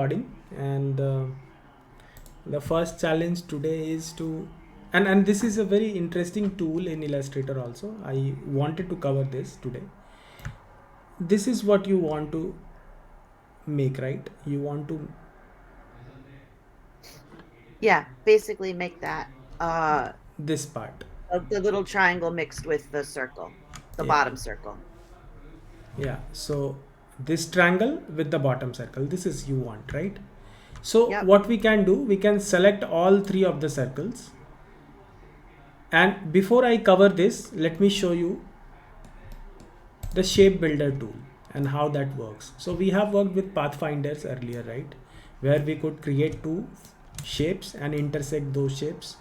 recording. And the first challenge today is to and this is a very interesting tool in Illustrator also. I wanted to cover this today. This is what you want to make, right? You want to Yeah, basically make that this part. the little triangle mixed with the circle, the Yeah, bottom circle. yeah. So this triangle with the bottom circle, this is you want, right? So Yep. what we can do, we can select all three of the circles. And before I cover this, let me show you the shape builder tool and how that works. So we have worked with pathfinders earlier, right? Where we could create two shapes and intersect those shapes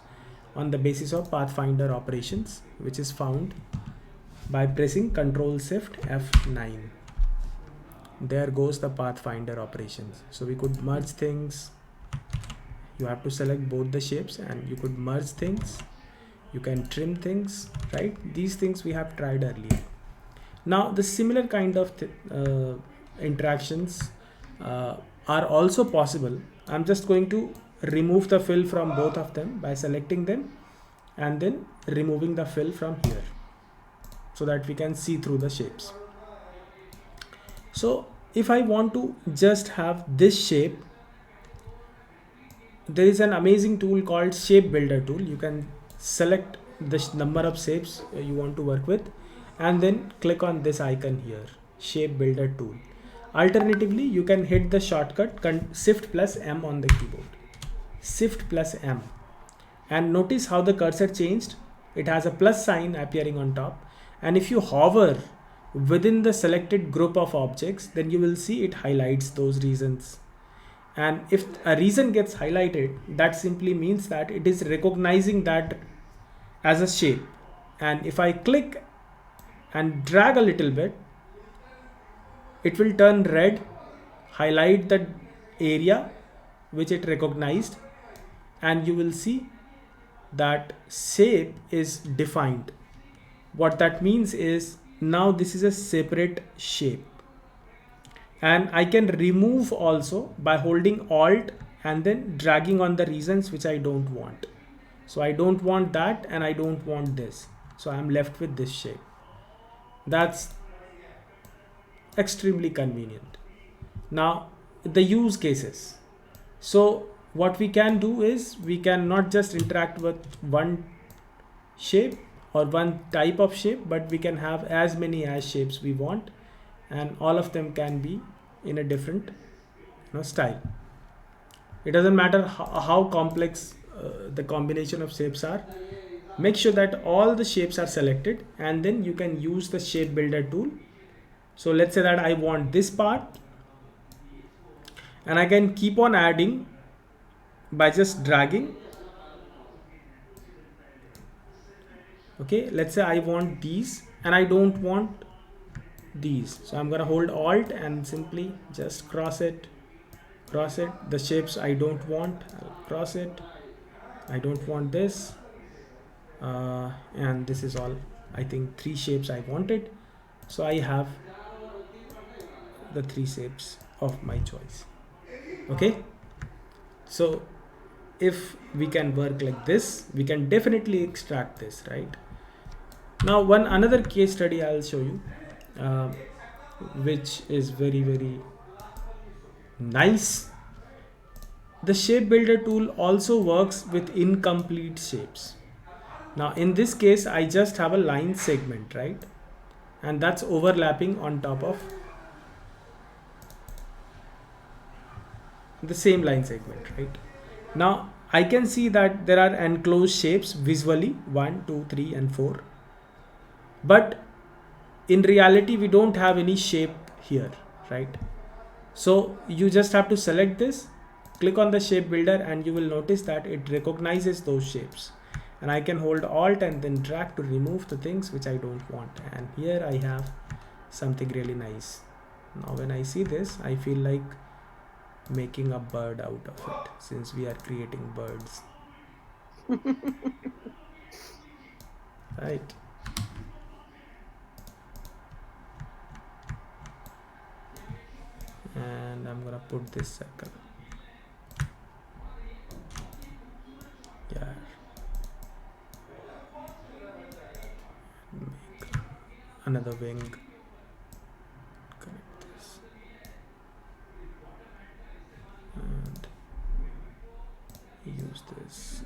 on the basis of pathfinder operations, which is found by pressing Ctrl Shift F9. There goes the pathfinder operations. So we could merge things. You have to select both the shapes and you could merge things. You can trim things, right? These things we have tried earlier. Now, the similar kind of interactions uh, are also possible. I'm just going to remove the fill from both of them by selecting them and then removing the fill from here so that we can see through the shapes. So if I want to just have this shape, there is an amazing tool called shape builder tool. You can select the number of shapes you want to work with and then click on this icon here, shape builder tool. Alternatively, you can hit the shortcut shift plus M on the keyboard, shift plus M, and notice how the cursor changed. It has a plus sign appearing on top, and if you hover within the selected group of objects, then you will see it highlights those regions. And if a region gets highlighted, that simply means that it is recognizing that as a shape. And if I click and drag a little bit, it will turn red, highlight the area which it recognized, and you will see that shape is defined. What that means is now this is a separate shape, and I can remove also by holding Alt and then dragging on the regions which I don't want. So I don't want that and I don't want this, so I'm left with this shape. That's extremely convenient. Now the use cases. So what we can do is we can not just interact with one shape or one type of shape, but we can have as many as shapes we want, and all of them can be in a different style. It doesn't matter how complex the combination of shapes are. Make sure that all the shapes are selected and then you can use the shape builder tool. So let's say that I want this part, and I can keep on adding by just dragging. Okay, let's say I want these and I don't want these, so I'm gonna hold Alt and simply just cross it. The shapes I don't want, I'll cross it. I don't want this, and this is all. I think three shapes I wanted, so I have the three shapes of my choice. Okay, so if we can work like this, we can definitely extract this, right? Now one another case study I'll show you, uh, which is very nice. The shape builder tool also works with incomplete shapes. Now in this case I just have a line segment, right? And that's overlapping on top of the same line segment, right? Now I can see that there are enclosed shapes visually, 1 2 3 and 4, but in reality we don't have any shape here, right? So you just have to select this, click on the shape builder, and you will notice that it recognizes those shapes, and I can hold Alt and then drag to remove the things which I don't want. And here I have something really nice. Now when I see this, I feel like making a bird out of it, since we are creating birds, right? And I'm gonna put this circle. another wing. Connect this and use this.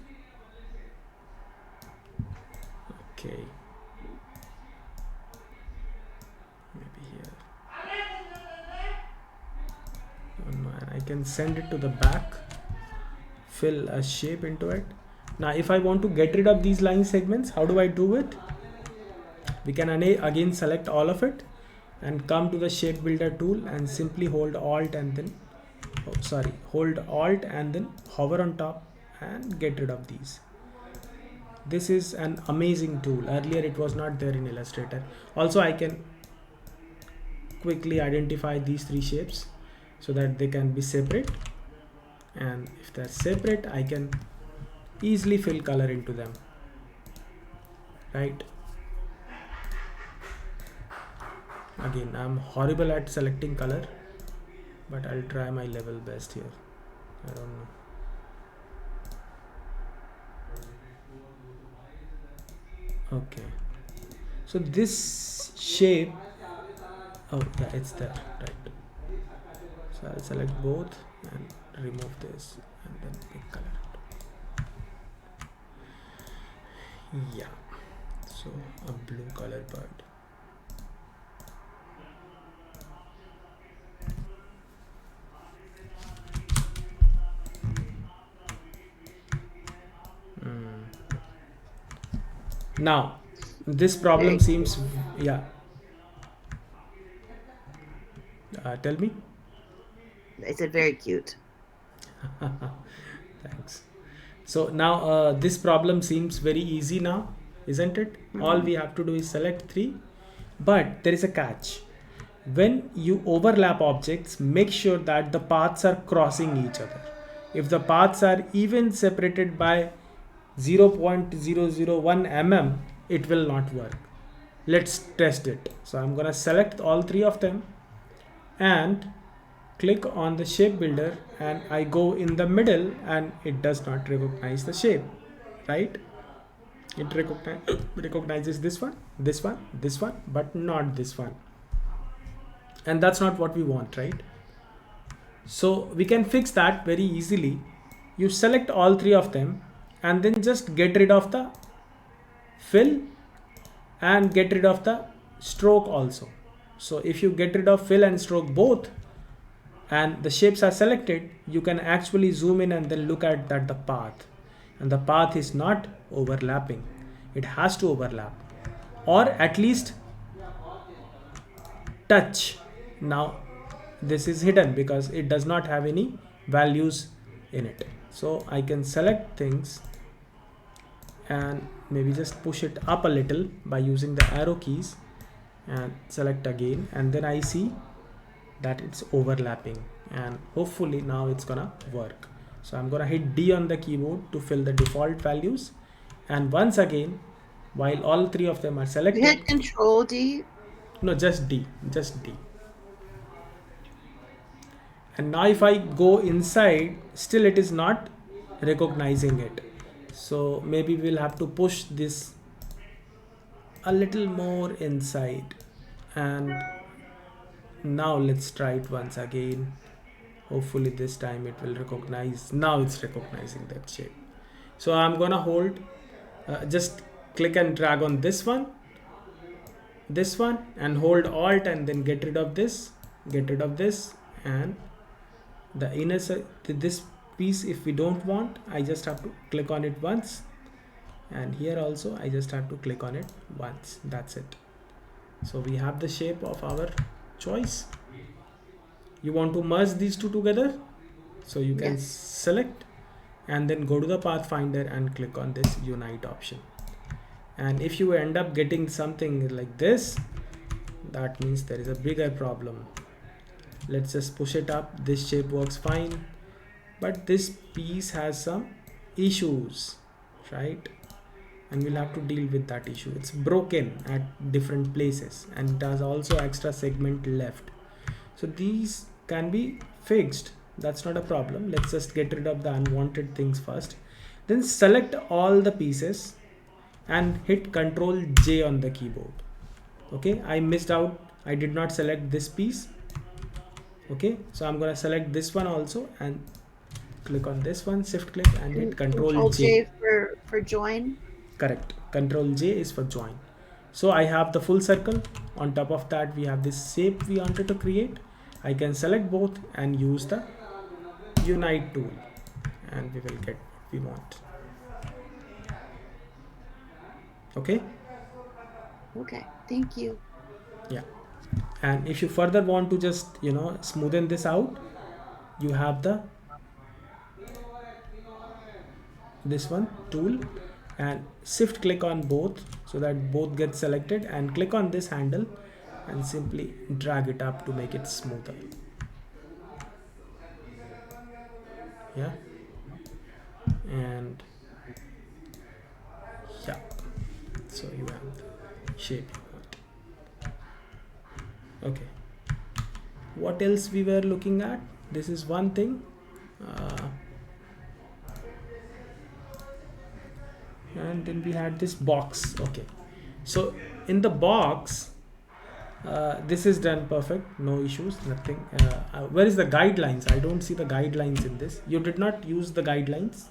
Okay, maybe here. Oh no, and I can send it to the back, fill a shape into it. Now if I want to get rid of these line segments, how do I do it? We can again select all of it and come to the shape builder tool and simply hold alt and then hold alt and then hover on top and get rid of these. This is an amazing tool. Earlier it was not there in Illustrator. Also I can quickly identify these three shapes so that they can be separate, and if they're separate I can easily fill color into them, right? Again, I'm horrible at selecting color, but I'll try my level best here. I don't know. Okay, so this shape, oh yeah, it's there, right? So I'll select both and remove this and then pick color. Yeah, so a blue color bird. Now this problem seems, yeah, tell me. I said very cute. Thanks. So now this problem seems very easy now, isn't it? All we have to do is select 3, but there is a catch. When you overlap objects, make sure that the paths are crossing each other. If the paths are even separated by 0.001 mm, it will not work. Let's test it. So I'm gonna select all 3 of them and click on the shape builder, and I go in the middle and it does not recognize the shape, right? It recognizes this one, this one, this one, but not this one. And that's not what we want, right? So we can fix that very easily. You select all 3 of them and then just get rid of the fill and get rid of the stroke also. So if you get rid of fill and stroke both and the shapes are selected, you can actually zoom in and then look at that the path, and the path is not overlapping. It has to overlap or at least touch. Now this is hidden because it does not have any values in it. So I can select things and maybe just push it up a little by using the arrow keys and select again, and then I see that it's overlapping, and hopefully now it's gonna work. So I'm gonna hit D on the keyboard to fill the default values, and once again, while all 3 of them are selected, Hit Control D. no, just D, just D. And now if I go inside, still it is not recognizing it. So maybe we'll have to push this a little more inside, and now let's try it once again. Hopefully this time it will recognize. Now it's recognizing that shape. So I'm gonna hold, just click and drag on this one, and hold alt and then get rid of this, and the inner side, this piece, if we don't want, I just have to click on it once, and here also I just have to click on it once. That's it. So we have the shape of our choice. You want to merge these two together, so you can select and then go to the pathfinder and click on this unite option. And if you end up getting something like this, that means there is a bigger problem. Let's just push it up. This shape works fine, but this piece has some issues, right? And we'll have to deal with that issue. It's broken at different places and it has also extra segment left. So these can be fixed. That's not a problem. Let's just get rid of the unwanted things first. Then select all the pieces and hit Ctrl J on the keyboard. Okay, I missed out, I did not select this piece. Okay, so I'm gonna select this one also and click on this one, shift click and hit Control Control J. J for join. Correct, Control J is for join. So I have the full circle. On top of that we have this shape we wanted to create. I can select both and use the unite tool and we will get what we want. Okay. Okay, thank you. Yeah, and if you further want to just smoothen this out, you have the this one tool and shift click on both so that both get selected and click on this handle and simply drag it up to make it smoother. Yeah, and yeah, so you have the shape you want. Okay, what else we were looking at? This is one thing. uh, and then we had this box. Okay, so in the box, this is done perfect, no issues, nothing. Where is the guidelines? I don't see the guidelines in this. You did not use the guidelines?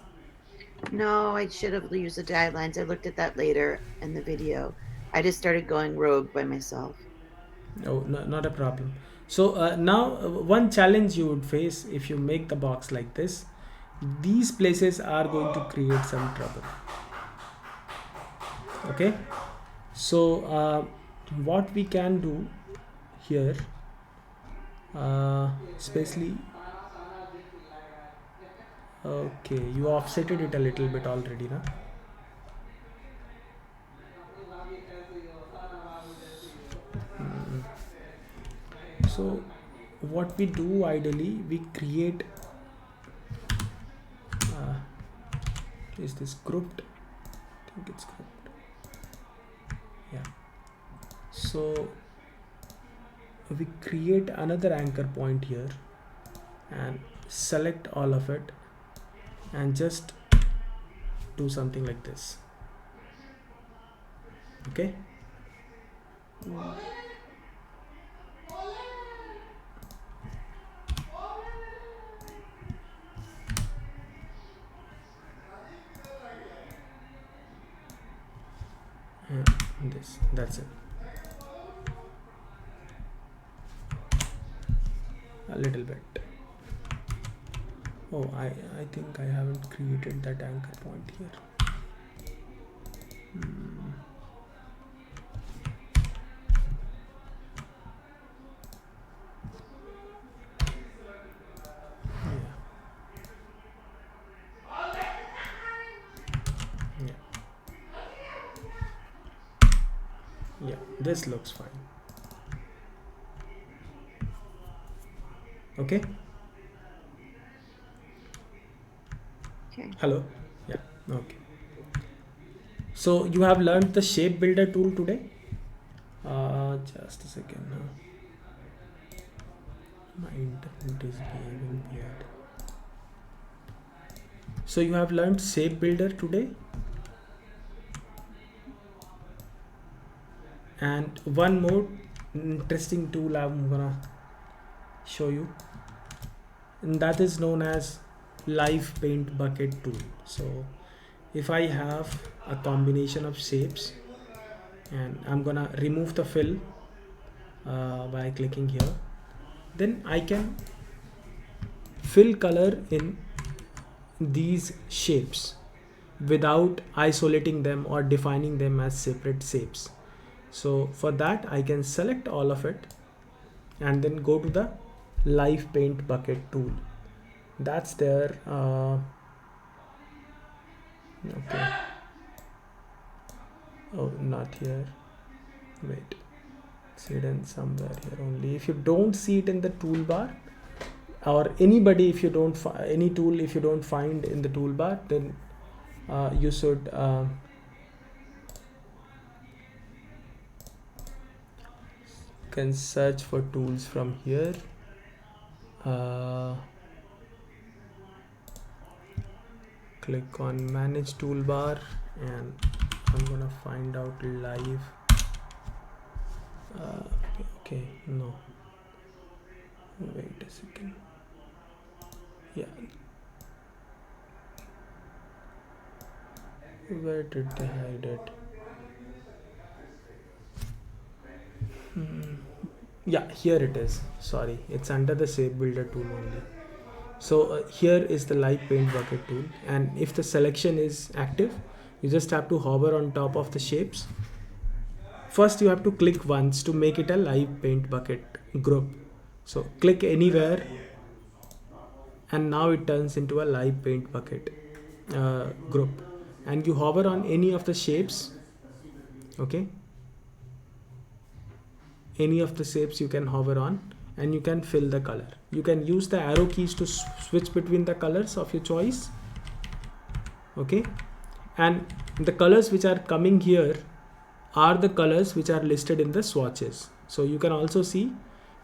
No, I should have used the guidelines. I looked at that later in the video. I just started going rogue by myself. No, no, not a problem. So now one challenge you would face if you make the box like this, these places are going to create some trouble. Okay, so what we can do here, especially, okay, you offsetted it a little bit already, na? So what we do ideally, we create, uh, is this grouped? I think it's grouped. Yeah, so we create another anchor point here and select all of it and just do something like this. Okay, Mm. and this, that's it. A little bit. Oh, I think I haven't created that anchor point here. Hmm. Yeah, yeah, yeah, this looks fine. Okay, Okay. hello. Yeah, okay. So you have learned the shape builder tool today. Just a second now. My internet is behaving weird. So you have learned shape builder today, and one more interesting tool I'm gonna show you, and that is known as live paint bucket tool. So if I have a combination of shapes and I'm gonna remove the fill by clicking here, then I can fill color in these shapes without isolating them or defining them as separate shapes. So for that I can select all of it and then go to the live paint bucket tool. That's there. Okay, oh, not here, wait, it's hidden somewhere here only. If you don't see it in the toolbar, or anybody, if you don't any tool, if you don't find in the toolbar, then you should can search for tools from here. Click on manage toolbar and I'm gonna find out live Okay, no, wait a second. Yeah, where did they hide it? Hmm. Yeah, here it is. Sorry, it's under the shape builder tool only. So here is the live paint bucket tool, and if the selection is active, you just have to hover on top of the shapes. First you have to click once to make it a live paint bucket group. So click anywhere, and now it turns into a live paint bucket group, and you hover on any of the shapes. Okay, any of the shapes you can hover on, and you can fill the color. You can use the arrow keys to switch between the colors of your choice. Okay, and the colors which are coming here are the colors which are listed in the swatches. So you can also see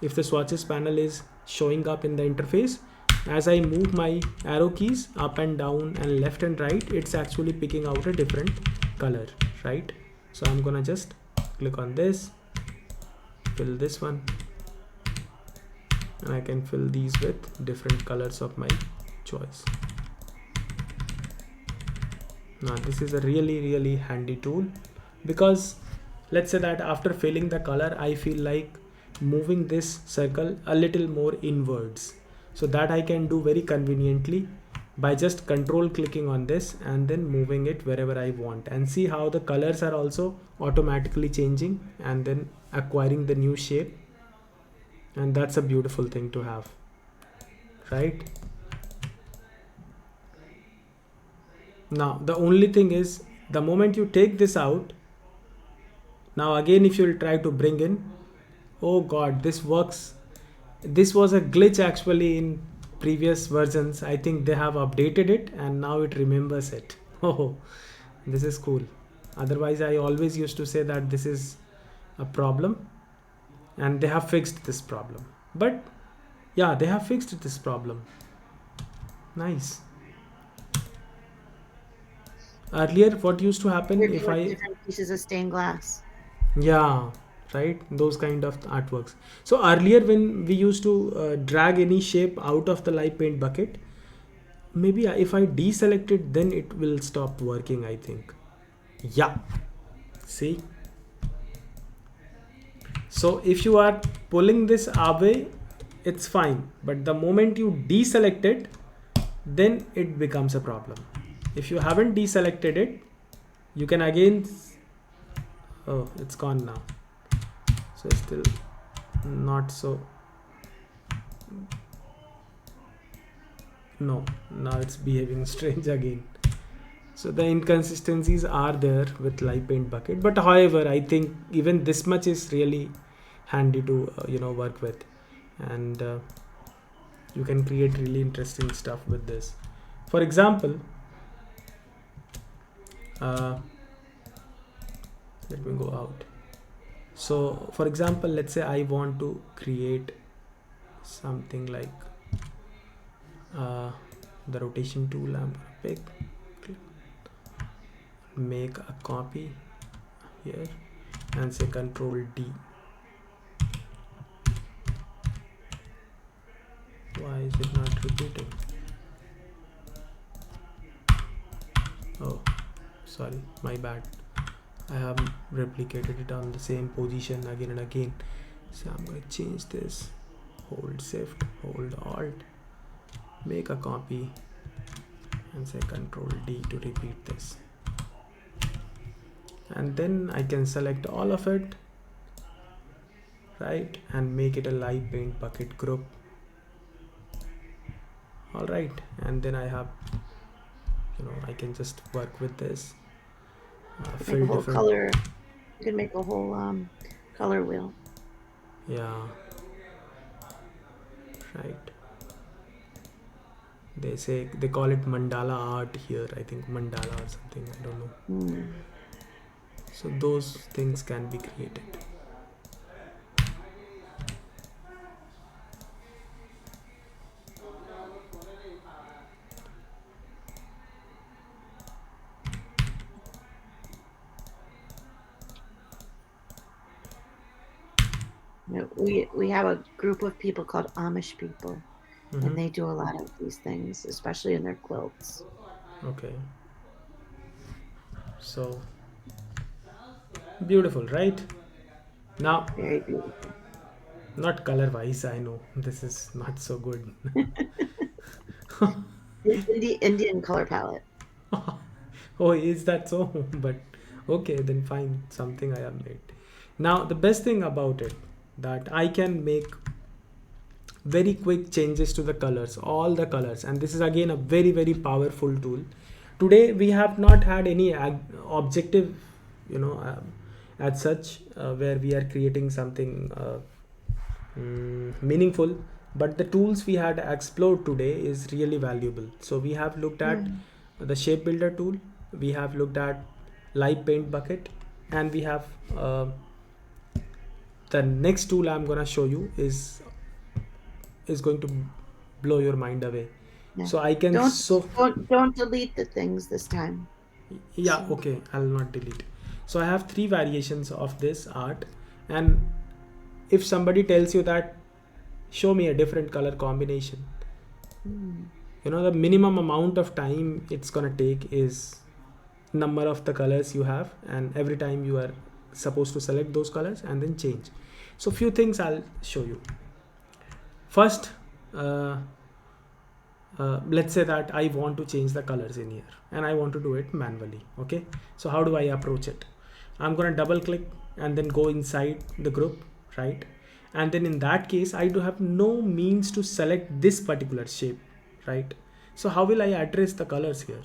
if the swatches panel is showing up in the interface. As I move my arrow keys up and down and left and right, it's actually picking out a different color, right? So I'm gonna just click on this, fill this one, and I can fill these with different colors of my choice. Now this is a really handy tool, because let's say that after filling the color I feel like moving this circle a little more inwards, so that I can do very conveniently by just control clicking on this and then moving it wherever I want, and see how the colors are also automatically changing and then acquiring the new shape. And that's a beautiful thing to have, right? Now the only thing is, the moment you take this out, now again if you'll try to bring in, oh god, this works. This was a glitch actually in previous versions. I think they have updated it and now it remembers it. Oh, this is cool. Otherwise I always used to say that this is a problem, and they have fixed this problem. But yeah, they have fixed this problem. Nice. Earlier what used to happen Working if with I, different pieces of stained glass. yeah, right, those kind of artworks. So earlier when we used to drag any shape out of the live paint bucket, maybe if I deselect it, then it will stop working, I think. Yeah, see. So if you are pulling this away, it's fine, but the moment you deselect it, then it becomes a problem. If you haven't deselected it, you can again, oh, it's gone now. So it's still not so, no, now it's behaving strange again. So the inconsistencies are there with live paint bucket, but however I think even this much is really handy to work with, and you can create really interesting stuff with this. For example, uh, let me go out. So for example, let's say I want to create something like uh, the rotation tool. I'm gonna pick, make a copy here, and say Control D. Why is it not repeating? Oh, sorry, my bad. I have replicated it on the same position again and again. So I'm going to change this. Hold Shift, hold Alt, make a copy, and say Control D to repeat this. And then I can select all of it, right, and make it a live paint bucket group. All right, and then I have, I can just work with this. Make a whole color. You can make a whole color wheel. Yeah, right. They call it mandala art here. I think mandala or something. I don't know. So those things can be created. we have a group of people called Amish people, and Mm-hmm. they do a lot of these things, especially in their quilts. Okay. So beautiful, right? Now, Very beautiful. not color wise, I know this is not so good. It's Indian color palette. Oh, is that so? But okay, then fine, something I have made. Now, the best thing about it that I can make very quick changes to the colors, all the colors, and this is again a very very powerful tool. Today we have not had any objective, you know, as such, where we are creating something meaningful, but the tools we had explored today is really valuable. So we have looked at Mm. the shape builder tool, we have looked at live paint bucket, and we have the next tool I'm gonna show you is going to blow your mind away. Yeah. So I can Don't so don't delete the things this time. yeah, So okay, I'll not delete. So I have three variations of this art, and if somebody tells you that show me a different color combination, mm, you know, the minimum amount of time it's gonna take is number of the colors you have, and every time you are supposed to select those colors and then change. So few things I'll show you. First, uh, let's say that I want to change the colors in here and I want to do it manually. Okay, so how do I approach it? I'm gonna double click and then go inside the group, right? And then in that case I do have no means to select this particular shape, right? So how will I address the colors here?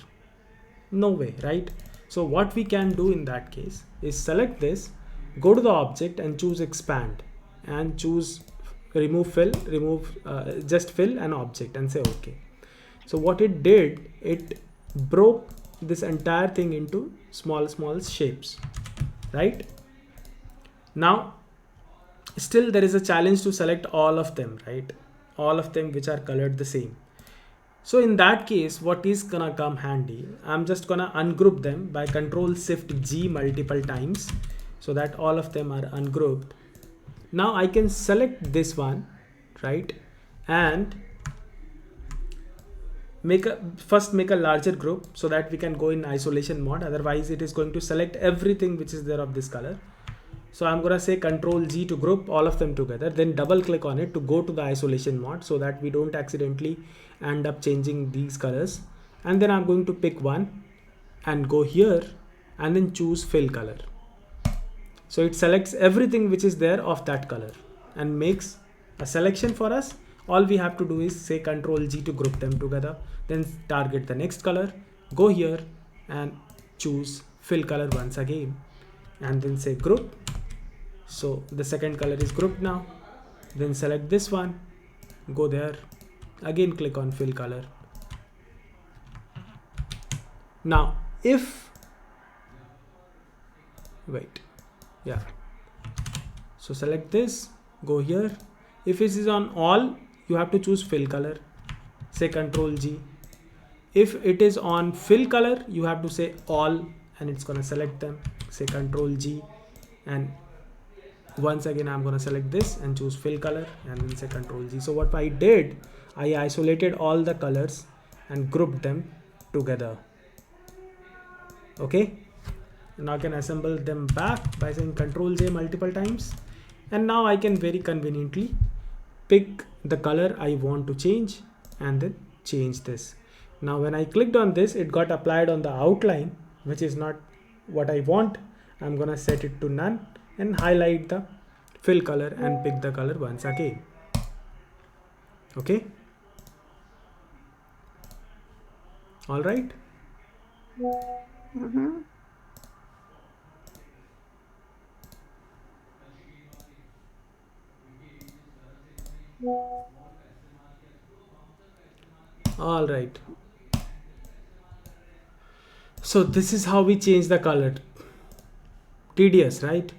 No way, right? So what we can do in that case is select this, go to the object and choose expand, and choose remove fill, remove just fill an object and say okay. So what it did, it broke this entire thing into small shapes, right? Now still there is a challenge to select all of them, right? All of them which are colored the same. So in that case, what is gonna come handy, I'm just gonna ungroup them by Control Shift G multiple times so that all of them are ungrouped. Now I can select this one, right? And make a larger group so that we can go in isolation mode. Otherwise it is going to select everything which is there of this color. So I'm gonna say Control G to group all of them together, then double click on it to go to the isolation mode so that we don't accidentally end up changing these colors. And then I'm going to pick one and go here and then choose fill color. So it selects everything which is there of that color and makes a selection for us. All we have to do is say Control G to group them together, then target the next color, go here and choose fill color once again, and then say group. So the second color is grouped now. Then select this one, go there, again click on fill color. Now if wait, yeah, so select this, go here. If it is on all, you have to choose fill color, say Control G. If it is on fill color, you have to say all and it's gonna select them, say Control G, and once again I'm gonna select this and choose fill color and then say Control G. So what I did, I isolated all the colors and grouped them together. Okay, now I can assemble them back by saying Control J multiple times, and now I can very conveniently pick the color I want to change and then change this. Now when I clicked on this, it got applied on the outline, which is not what I want. I'm gonna set it to none and highlight the fill color and pick the color once again. Okay, all right. mm-hmm. All right, so this is how we change the color. Tedious, right?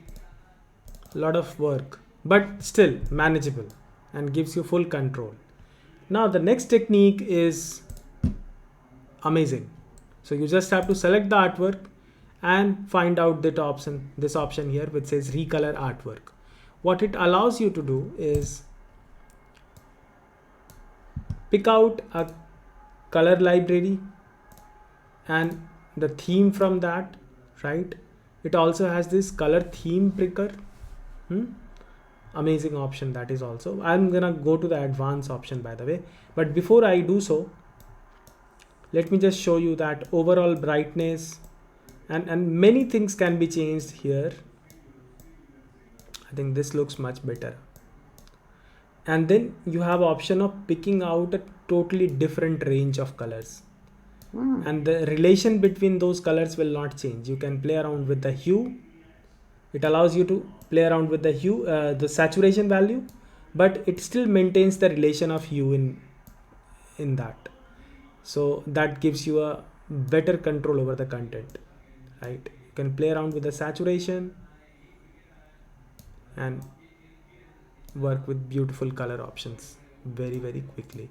A lot of work, but still manageable and gives you full control. Now the next technique is amazing. So you just have to select the artwork and find out that option, this option here which says recolor artwork. what it allows you to do is pick out a color library and the theme from that, right? It also has this color theme picker. Amazing option that is also. I'm gonna go to the advanced option, by the way, but before I do so, let me just show you that overall brightness and many things can be changed here. I think this looks much better. And then you have option of picking out a totally different range of colors, and the relation between those colors will not change. You can play around with the hue. It allows you to play around with the hue, the saturation value, but it still maintains the relation of hue in that. So that gives you a better control over the content, right? You can play around with the saturation and work with beautiful color options very quickly.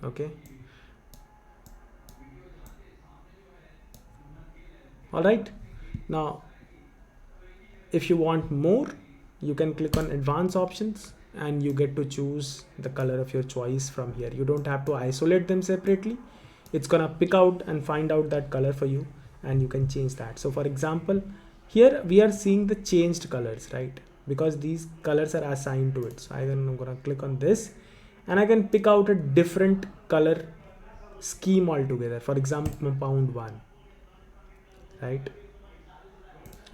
Okay, all right. Now if you want more, you can click on advanced options and you get to choose the color of your choice from here. You don't have to isolate them separately. It's gonna pick out and find out that color for you, and you can change that. So for example, here we are seeing the changed colors, right? Because these colors are assigned to it. So I'm gonna click on this and I can pick out a different color scheme altogether. For example, compound 1, right?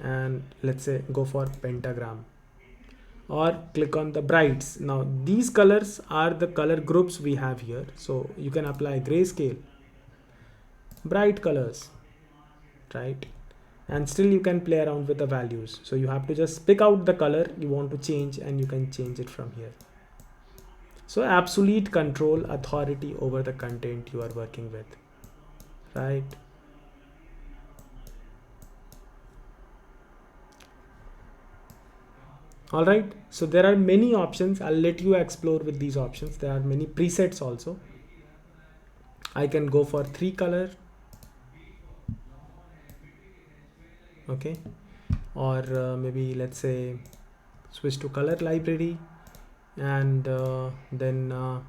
And let's say go for pentagram, or click on the brights. Now these colors are the color groups we have here, so you can apply grayscale, bright colors, right? And still you can play around with the values. So you have to just pick out the color you want to change and you can change it from here. So absolute control, authority over the content you are working with, right? All right, so there are many options. I'll let you explore with these options. There are many presets also. I can go for 3 color, okay, or maybe let's say switch to color library, and then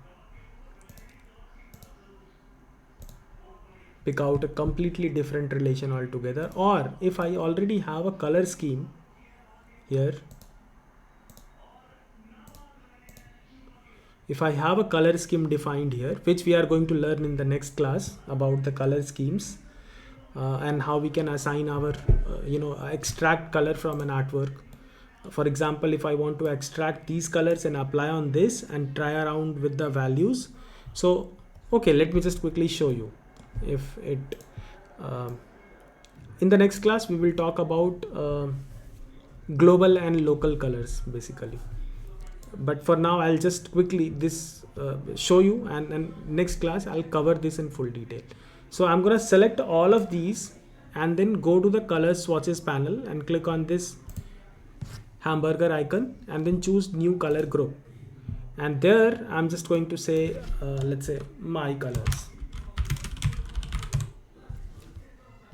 pick out a completely different relation altogether. Or if I already have a color scheme here, if I have a color scheme defined here, which we are going to learn in the next class about the color schemes, and how we can assign our extract color from an artwork. For example, if I want to extract these colors and apply on this and try around with the values. So okay, let me just quickly show you. If it in the next class we will talk about global and local colors basically, but for now I'll just quickly this show you, and next class I'll cover this in full detail. So I'm going to select all of these and then go to the color swatches panel and click on this hamburger icon and then choose new color group, and there I'm just going to say let's say my colors,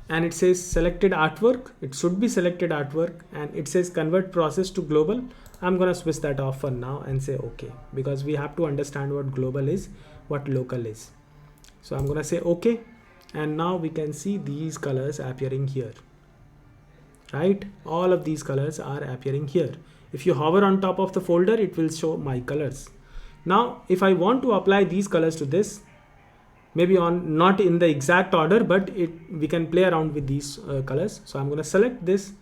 and it says selected artwork. It should be selected artwork, and it says convert process to global. I'm gonna switch that off for now and say okay, because we have to understand what global is, what local is. So I'm gonna say okay, and now we can see these colors appearing here, right? All of these colors are appearing here. If you hover on top of the folder, it will show my colors. Now if I want to apply these colors to this, maybe on not in the exact order, but we can play around with these colors. So I'm going to select this,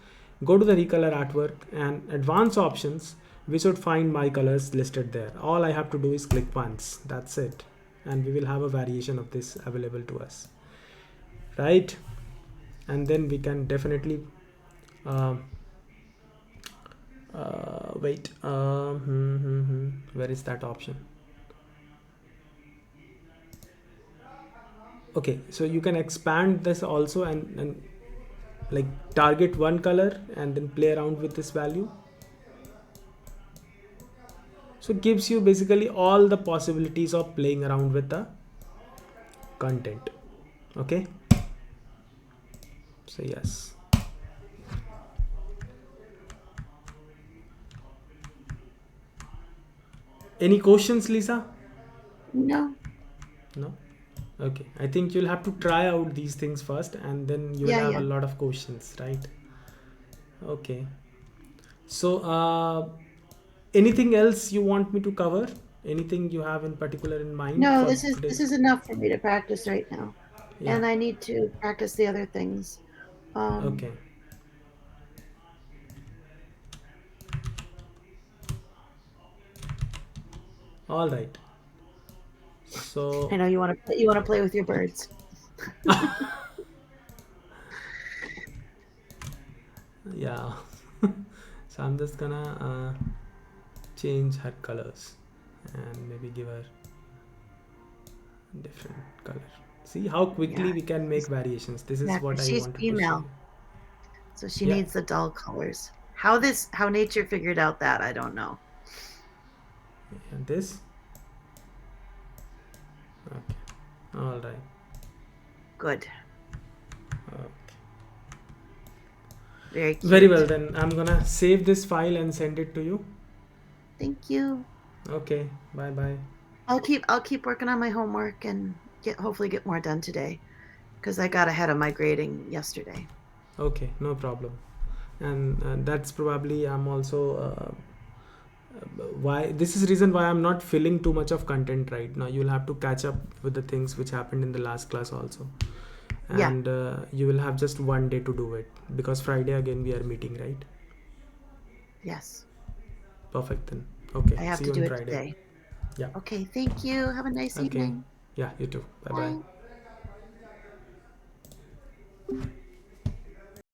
go to the Recolor artwork and advanced options. We should find my colors listed there. All I have to do is click once, that's it, and we will have a variation of this available to us, right? And then we can definitely wait, where is that option? Okay, so you can expand this also, and like target one color and then play around with this value. So it gives you basically all the possibilities of playing around with the content. Okay, so yes, Any questions, Lisa? No. No? Okay. I think you'll have to try out these things first and then you will Yeah, have a yeah. lot of questions, right? Okay. So, anything else you want me to cover? Anything you have in particular in mind No, for this today's? is enough for me to practice right now. Yeah. And I need to practice the other things. Um, Okay. All right. I So, know you want to play with your birds. yeah. So I'm just gonna change her colors and maybe give her different color. See how Yeah, quickly we can make variations. This is exactly. what I She's wanted to show female, you. so she Yeah. needs the dull colors. How nature figured out that, I don't know. And this. Okay. All right. Good. Okay. Very Very well cute. then. I'm gonna save this file and send it to you. Thank you. Okay. Bye bye. I'll keep working on my homework and hopefully get more done today because I got ahead of my grading yesterday. Okay. No problem. And that's probably I'm also why this is reason why I'm not filling too much of content right now. You'll have to catch up with the things which happened in the last class also, Yeah. and you will have just one day to do it because Friday again we are meeting, right? Yes. Perfect then. Okay, I have see to you do on it Friday. today. Yeah. Okay. Thank you. Have a nice Okay. evening. Yeah, you too. Bye bye. Bye.